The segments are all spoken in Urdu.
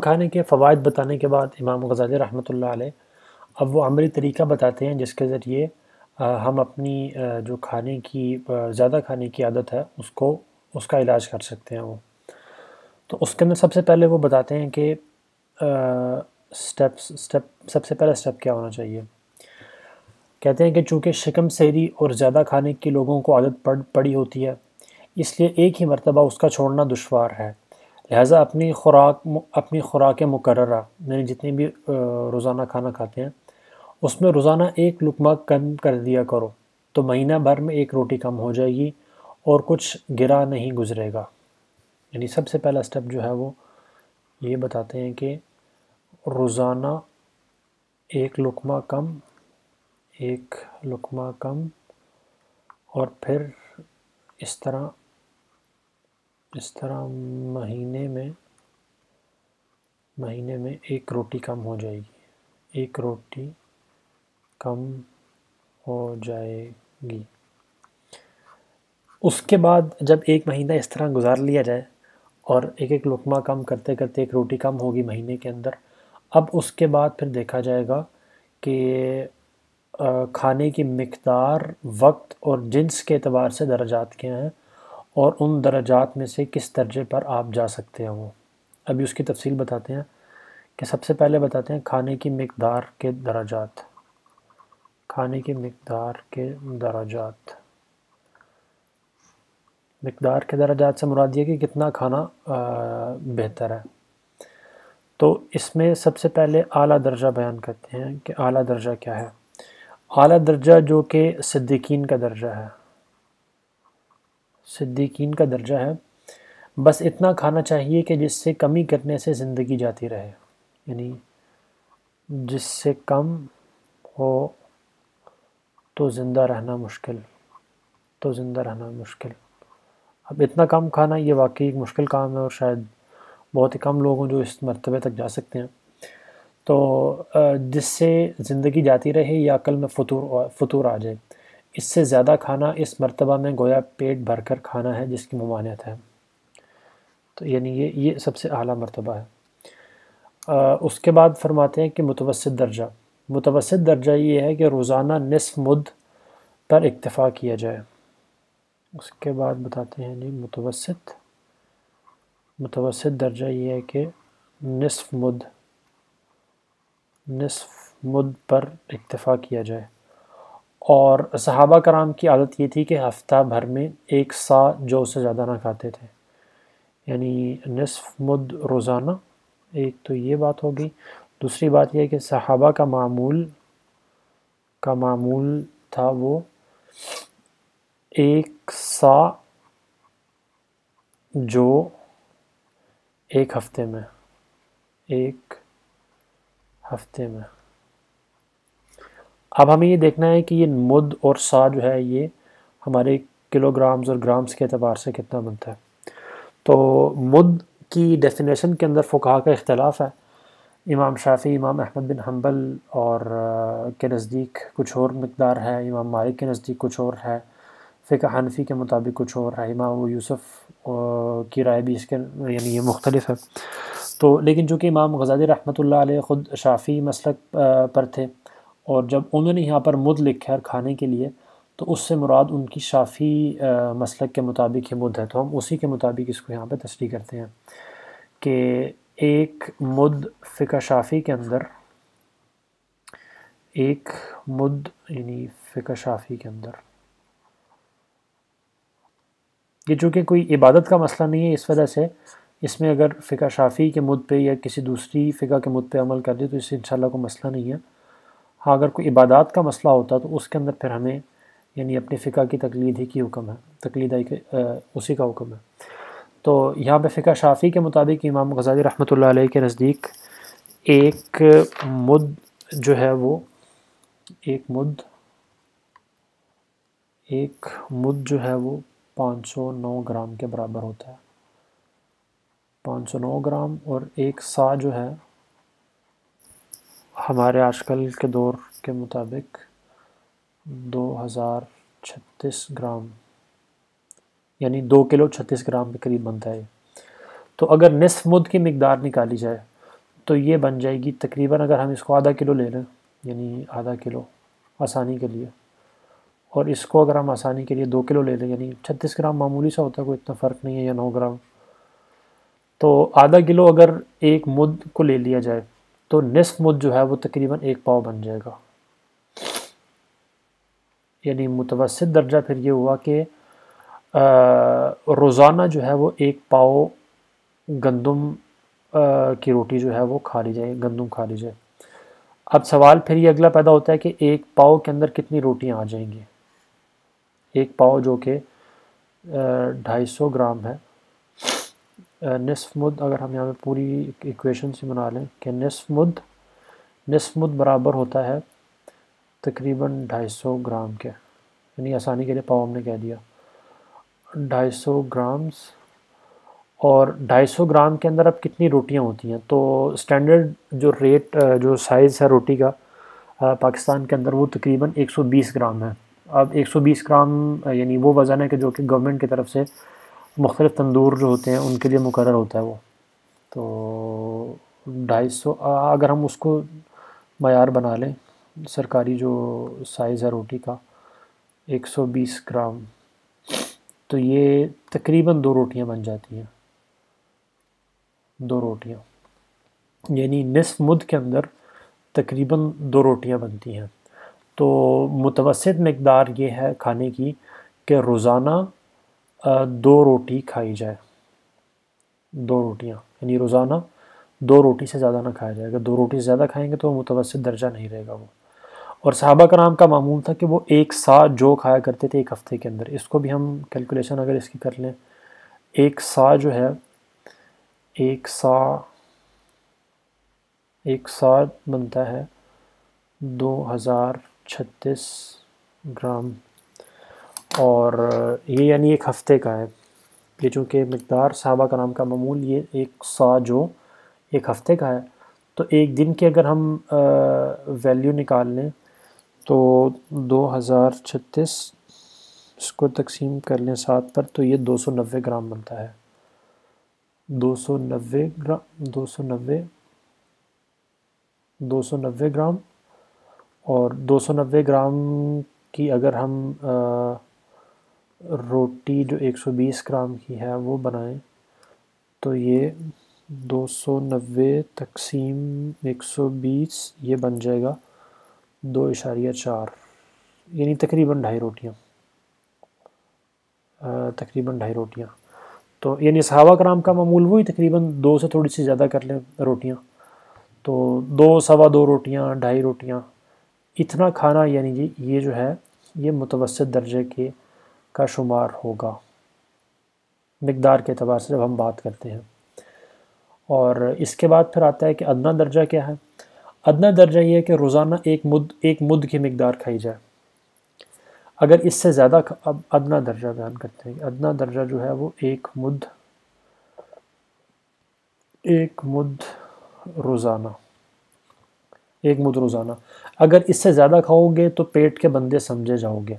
کھانے کے فوائد بتانے کے بعد امام غزالی رحمۃ اللہ علیہ اب وہ عملی طریقہ بتاتے ہیں جس کے ذریعے ہم اپنی جو کھانے کی زیادہ کھانے کی عادت ہے اس کا علاج کر سکتے ہیں وہ. تو اس کے اندر سب سے پہلے وہ بتاتے ہیں کہ سب سے پہلا سٹیپ کیا ہونا چاہیے. کہتے ہیں کہ چونکہ شکم سیری اور زیادہ کھانے کی لوگوں کو عادت پڑی ہوتی ہے، اس لیے ایک ہی مرتبہ اس کا چھوڑنا دشوار ہے. لہٰذا اپنی خوراک مقررہ یعنی جتنی بھی روزانہ کھانا کھاتے ہیں اس میں روزانہ ایک لقمہ کم کر دیا کرو تو مہینہ بھر میں ایک روٹی کم ہو جائے گی اور کچھ گرا نہیں گزرے گا. یعنی سب سے پہلا سٹیپ جو ہے وہ یہ بتاتے ہیں کہ روزانہ ایک لقمہ کم اور پھر اس طرح مہینے میں ایک روٹی کم ہو جائے گی. ایک روٹی کم ہو جائے گی. اس کے بعد جب ایک مہینہ اس طرح گزار لیا جائے اور ایک لقمہ کم کرتے کرتے ایک روٹی کم ہوگی مہینے کے اندر، اب اس کے بعد پھر دیکھا جائے گا کہ کھانے کی مقدار، وقت اور جنس کے اعتبار سے درجات کیا ہیں اور ان درجات میں سے کس درجے پر آپ جا سکتے ہیں وہ. ابھی اس کی تفصیل بتاتے ہیں کہ سب سے پہلے بتاتے ہیں کھانے کی مقدار کے درجات. مقدار کے درجات سے مراد یہ کہ کتنا کھانا بہتر ہے. تو اس میں سب سے پہلے اعلیٰ درجہ بیان کرتے ہیں کہ اعلیٰ درجہ کیا ہے. اعلیٰ درجہ جو کہ صدیقین کا درجہ ہے، بس اتنا کھانا چاہیے کہ جس سے کمی کرنے سے زندگی جاتی رہے. یعنی جس سے کم ہو تو زندہ رہنا مشکل. اب اتنا کم کھانا یہ واقعی ایک مشکل کام ہے اور شاید بہت ہی کم لوگ جو اس مرتبے تک جا سکتے ہیں. تو جس سے زندگی جاتی رہے یا عقل میں فطور آ جائے، اس سے زیادہ کھانا اس مرتبہ میں گویا پیٹ بھر کر کھانا ہے جس کی ممانعت ہے. تو یعنی یہ سب سے اعلیٰ مرتبہ ہے. اس کے بعد فرماتے ہیں کہ متوسط درجہ یہ ہے کہ روزانہ نصف مد پر اکتفا کیا جائے. اس کے بعد بتاتے ہیں جی متوسط درجہ یہ ہے کہ نصف مد پر اکتفا کیا جائے. اور صحابہ کرام کی عادت یہ تھی کہ ہفتہ بھر میں ایک سا جو سے زیادہ نہ کھاتے تھے. یعنی نصف مد روزانہ، ایک تو یہ بات ہوگی. دوسری بات یہ ہے کہ صحابہ کا معمول تھا وہ ایک سا جو ایک ہفتے میں. اب ہمیں یہ دیکھنا ہے کہ یہ مد اور سا جو ہے یہ ہمارے کلو گرامز اور گرامز کے اعتبار سے کتنا بنتا ہے. تو مد کی ڈیفینیشن کے اندر فقہا کا اختلاف ہے. امام شافعی، امام احمد بن حنبل اور کے نزدیک کچھ اور مقدار ہے، امام مالک کے نزدیک کچھ اور ہے، فقہ حنفی کے مطابق کچھ اور ہے، امام ابو یوسف کی رائے بھی اس کے یعنی یہ مختلف ہے. تو لیکن چونکہ امام غزالی رحمۃ اللہ علیہ خود شافعی مسلک پر تھے اور جب انہوں نے یہاں پر مد لکھا ہے کھانے کے لیے تو اس سے مراد ان کی شافعی مسلک کے مطابق ہی مد ہے. تو ہم اسی کے مطابق اس کو یہاں پہ تصریح کرتے ہیں کہ ایک مد فقہ شافعی کے اندر یہ چونکہ کوئی عبادت کا مسئلہ نہیں ہے، اس وجہ سے اس میں اگر فقہ شافعی کے مد پہ یا کسی دوسری فقہ کے مد پہ عمل کر دے تو اس سے انشاءاللہ کوئی مسئلہ نہیں ہے. ہاں اگر کوئی عبادات کا مسئلہ ہوتا تو اس کے اندر پھر ہمیں یعنی اپنی فقہ کی تقلید ہی کی حکم ہے، اسی کا حکم ہے. تو یہاں پہ فقہ شافعی کے مطابق امام غزالی رحمۃ اللہ علیہ کے نزدیک ایک مد جو ہے وہ 509 گرام کے برابر ہوتا ہے. 509 گرام اور ایک سا جو ہے ہمارے آج کل کے دور کے مطابق 2036 گرام یعنی 2 کلو 36 گرام کے قریب بنتا ہے. تو اگر نصف مد کی مقدار نکالی جائے تو یہ بن جائے گی تقریباً، اگر ہم اس کو آدھا کلو لے لیں، یعنی آدھا کلو آسانی کے لیے، اور اس کو اگر ہم آسانی کے لیے 2 کلو لے لیں، یعنی 36 گرام معمولی سا ہوتا ہے، کوئی اتنا فرق نہیں ہے، یا 9 گرام، تو آدھا کلو اگر ایک مد کو لے لیا جائے تو نصف مد جو ہے وہ تقریباً 1 پاؤ بن جائے گا. یعنی متوسط درجہ پھر یہ ہوا کہ روزانہ جو ہے وہ 1 پاؤ گندم کی روٹی جو ہے وہ کھا لی جائے، گندم کھا لی جائے. اب سوال پھر یہ اگلا پیدا ہوتا ہے کہ 1 پاؤ کے اندر کتنی روٹیاں آ جائیں گی. 1 پاؤ جو کہ 250 گرام ہے. نصف مد اگر ہم یہاں پہ پوری ایکویشن سے بنا لیں کہ نصف مد برابر ہوتا ہے تقریباً 250 گرام کے، یعنی آسانی کے لیے پاؤ ہم نے کہہ دیا 250 گرامز. اور 250 گرام کے اندر اب کتنی روٹیاں ہوتی ہیں؟ تو سٹینڈرڈ جو ریٹ جو سائز ہے روٹی کا پاکستان کے اندر وہ تقریباً 120 گرام ہے. اب 120 گرام یعنی وہ وزن ہے کہ جو کہ گورنمنٹ کی طرف سے مختلف تندور جو ہوتے ہیں ان کے لیے مقرر ہوتا ہے وہ. تو 250 اگر ہم اس کو معیار بنا لیں، سرکاری جو سائز ہے روٹی کا 120 گرام، تو یہ تقریباً 2 روٹیاں بن جاتی ہیں. 2 روٹیاں یعنی نصف مد کے اندر تقریباً 2 روٹیاں بنتی ہیں. تو متوسط مقدار یہ ہے کھانے کی کہ روزانہ 2 روٹی کھائی جائے. 2 روٹیاں یعنی روزانہ 2 روٹی سے زیادہ نہ کھایا جائے. اگر 2 روٹی سے زیادہ کھائیں گے تو وہ متوسط درجہ نہیں رہے گا وہ. اور صحابہ کرام کا معمول تھا کہ وہ 1 سا جو کھایا کرتے تھے 1 ہفتے کے اندر. اس کو بھی ہم کیلکولیشن اگر اس کی کر لیں، 1 سا جو ہے 1 سا بنتا ہے 2036 گرام، اور یہ یعنی 1 ہفتے کا ہے. یہ چونکہ مقدار صحابہ کرام کا معمول یہ 1 سا جو 1 ہفتے کا ہے، تو ایک دن کے اگر ہم ویلیو نکال لیں تو 2036 اس کو تقسیم کر لیں 7 پر تو یہ 290 گرام بنتا ہے. 290 گرام، اور 290 گرام کی اگر ہم روٹی جو 120 گرام کی ہے وہ بنائیں تو یہ 290 تقسیم 120 یہ بن جائے گا 2.4، یعنی تقریباً 2.5 روٹیاں. تو یعنی صحابہ کرام کا معمول وہی تقریباً 2 سے تھوڑی سی زیادہ کر لیں روٹیاں، تو 2 سوا 2 روٹیاں 2.5 روٹیاں اتنا کھانا، یعنی جی یہ جو ہے یہ متوسط درجے کے کا شمار ہوگا مقدار کے اعتبار سے جب ہم بات کرتے ہیں. اور اس کے بعد پھر آتا ہے کہ ادنیٰ درجہ کیا ہے. ادنیٰ درجہ یہ ہے کہ روزانہ ایک مد کی مقدار کھائی جائے. اگر اس سے زیادہ اب ادنیٰ درجہ بیان کرتے ہیں. ادنیٰ درجہ جو ہے وہ ایک مد روزانہ اگر اس سے زیادہ کھاؤ گے تو پیٹ کے بندے سمجھے جاؤ گے.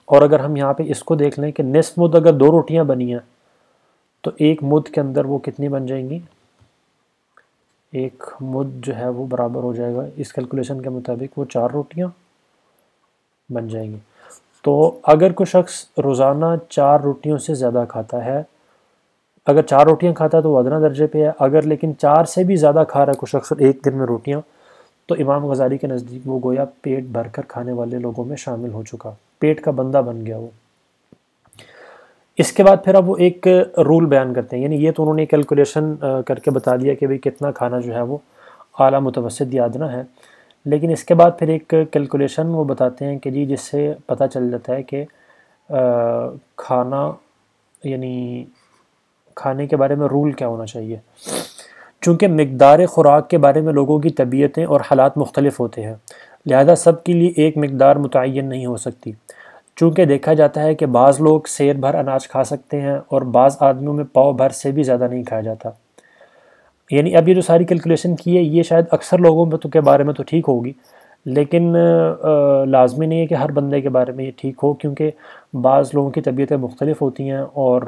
اور اگر ہم یہاں پہ اس کو دیکھ لیں کہ نصف مد اگر 2 روٹیاں بنی ہیں تو ایک مد کے اندر وہ کتنی بن جائیں گی؟ ایک مد جو ہے وہ برابر ہو جائے گا اس کیلکولیشن کے مطابق وہ 4 روٹیاں بن جائیں گی. تو اگر کوئی شخص روزانہ 4 روٹیوں سے زیادہ کھاتا ہے، اگر 4 روٹیاں کھاتا ہے تو وہ ادنیٰ درجے پہ ہے. اگر لیکن 4 سے بھی زیادہ کھا رہا ہے کوئی شخص ایک دن میں روٹیاں، تو امام غزالی کے نزدیک وہ گویا پیٹ بھر کر کھانے والے لوگوں میں شامل ہو چکا، پیٹ کا بندہ بن گیا وہ. اس کے بعد پھر اب وہ ایک رول بیان کرتے ہیں، یعنی یہ تو انہوں نے کیلکولیشن کر کے بتا دیا کہ بھئی کتنا کھانا جو ہے وہ اعلیٰ متوسط یا ادنیٰ ہے. لیکن اس کے بعد پھر ایک کیلکولیشن وہ بتاتے ہیں کہ جی جس سے پتہ چل جاتا ہے کہ کھانا یعنی کھانے کے بارے میں رول کیا ہونا چاہیے. چونکہ مقدار خوراک کے بارے میں لوگوں کی طبیعتیں اور حالات مختلف ہوتے ہیں، لہذا سب کے لیے ایک مقدار متعین نہیں ہو سکتی. چونکہ دیکھا جاتا ہے کہ بعض لوگ سیر بھر اناج کھا سکتے ہیں اور بعض آدمیوں میں پاؤ بھر سے بھی زیادہ نہیں کھایا جاتا. یعنی اب یہ جو ساری کیلکولیشن کی ہے یہ شاید اکثر لوگوں کے بارے میں تو ٹھیک ہوگی، لیکن لازمی نہیں ہے کہ ہر بندے کے بارے میں یہ ٹھیک ہو، کیونکہ بعض لوگوں کی طبیعتیں مختلف ہوتی ہیں اور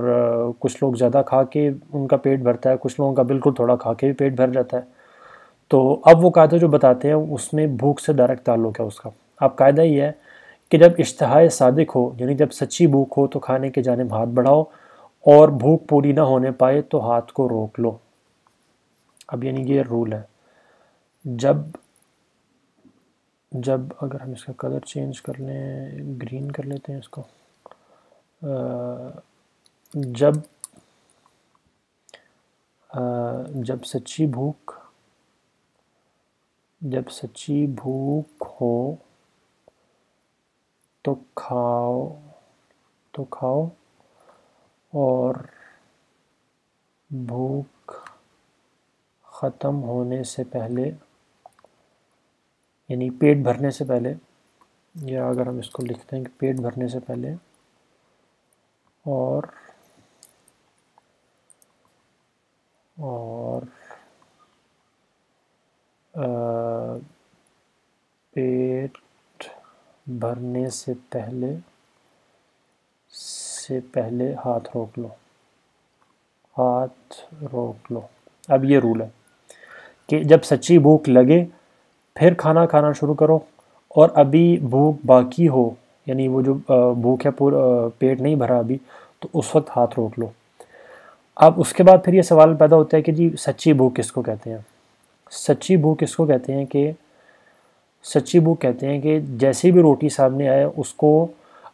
کچھ لوگ زیادہ کھا کے ان کا پیٹ بھرتا ہے، کچھ لوگوں کا بالکل تھوڑا کھا کے بھی پیٹ بھر جاتا ہے. تو اب وہ قاعدہ جو بتاتے ہیں اس میں بھوک سے ڈائریکٹ تعلق ہے اس کا. اب قاعدہ یہ ہے کہ جب اشتہائے صادق ہو، یعنی جب سچی بھوک ہو تو کھانے کی جانب ہاتھ بڑھاؤ، اور بھوک پوری نہ ہونے پائے تو ہاتھ کو روک لو. اب یعنی یہ رول ہے. جب اگر ہم اس کا کلر چینج کر لیں، گرین کر لیتے ہیں اس کو، جب سچی بھوک ہو تو کھاؤ، اور بھوک ختم ہونے سے پہلے، یعنی پیٹ بھرنے سے پہلے، یا اگر ہم اس کو لکھتے ہیں کہ پیٹ بھرنے سے پہلے اور پیٹ بھرنے سے پہلے ہاتھ روک لو. اب یہ رول ہے کہ جب سچی بھوک لگے پھر کھانا کھانا شروع کرو، اور ابھی بھوک باقی ہو، یعنی وہ جو بھوک ہے پیٹ نہیں بھرا ابھی، تو اس وقت ہاتھ روک لو. اب اس کے بعد پھر یہ سوال پیدا ہوتا ہے کہ جی سچی بھوک کس کو کہتے ہیں؟ سچی بھوک اس کو کہتے ہیں کہ جیسی بھی روٹی سامنے آئے اس کو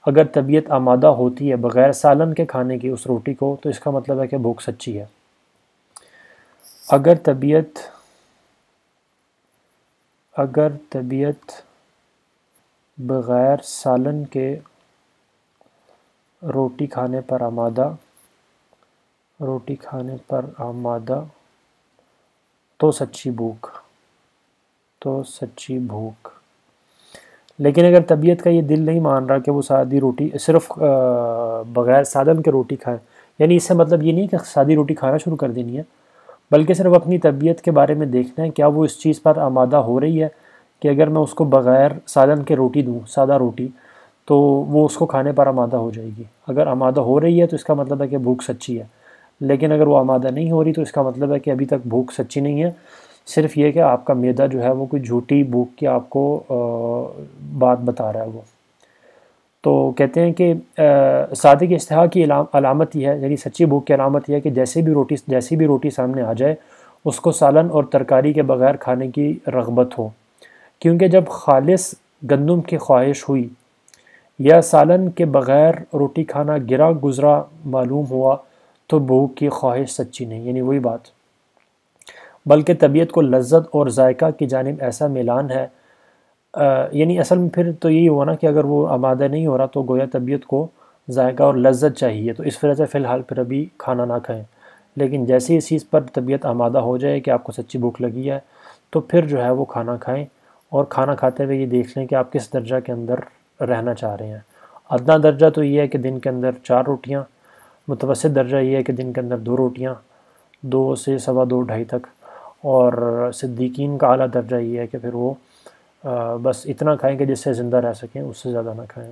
اگر طبیعت آمادہ ہوتی ہے بغیر سالن کے کھانے کی اس روٹی کو، تو اس کا مطلب ہے کہ بھوک سچی ہے. اگر طبیعت بغیر سالن کے روٹی کھانے پر آمادہ تو سچی بھوک. لیکن اگر طبیعت کا یہ دل نہیں مان رہا کہ وہ سادی روٹی صرف بغیر سالن کے روٹی کھائیں، یعنی اس سے مطلب یہ نہیں کہ سادی روٹی کھانا شروع کر دینی ہے، بلکہ صرف اپنی طبیعت کے بارے میں دیکھنا ہے کیا وہ اس چیز پر آمادہ ہو رہی ہے کہ اگر میں اس کو بغیر سالن کے روٹی دوں، سادہ روٹی، تو وہ اس کو کھانے پر آمادہ ہو جائے گی. اگر آمادہ ہو رہی ہے تو اس کا مطلب ہے کہ بھوک سچی ہے. لیکن اگر وہ آمادہ نہیں ہو رہی تو اس کا مطلب ہے کہ ابھی تک بھوک سچی نہیں ہے، صرف یہ کہ آپ کا معدہ جو ہے وہ کوئی جھوٹی بھوک کی آپ کو بات بتا رہا ہے وہ. تو کہتے ہیں کہ صادق اشتہا کی علامت یہ ہے، یعنی سچی بھوک کی علامت یہ ہے کہ جیسی بھی روٹی سامنے آ جائے اس کو سالن اور ترکاری کے بغیر کھانے کی رغبت ہو. کیونکہ جب خالص گندم کی خواہش ہوئی یا سالن کے بغیر روٹی کھانا گرا گزرا معلوم ہوا تو بھوک کی خواہش سچی نہیں، یعنی وہی بات، بلکہ طبیعت کو لذت اور ذائقہ کی جانب ایسا میلان ہے. یعنی اصل میں پھر تو یہی ہوا نا کہ اگر وہ آمادہ نہیں ہو رہا تو گویا طبیعت کو ذائقہ اور لذت چاہیے، تو اس وجہ سے فی الحال پھر ابھی کھانا نہ کھائیں. لیکن جیسے اس چیز پر طبیعت آمادہ ہو جائے کہ آپ کو سچی بھوک لگی ہے تو پھر جو ہے وہ کھانا کھائیں، اور کھانا کھاتے ہوئے یہ دیکھ لیں کہ آپ کس درجہ کے اندر رہنا چاہ رہے ہیں. ادنا درجہ تو یہ ہے کہ دن کے اندر 4 روٹیاں، متوسط درجہ یہ ہے کہ دن کے اندر 2 روٹیاں، 2 سے سوا 2 ڈھائی تک، اور صدیقین کا اعلیٰ درجہ یہ ہے کہ پھر وہ بس اتنا کھائیں کہ جس سے زندہ رہ سکیں، اس سے زیادہ نہ کھائیں.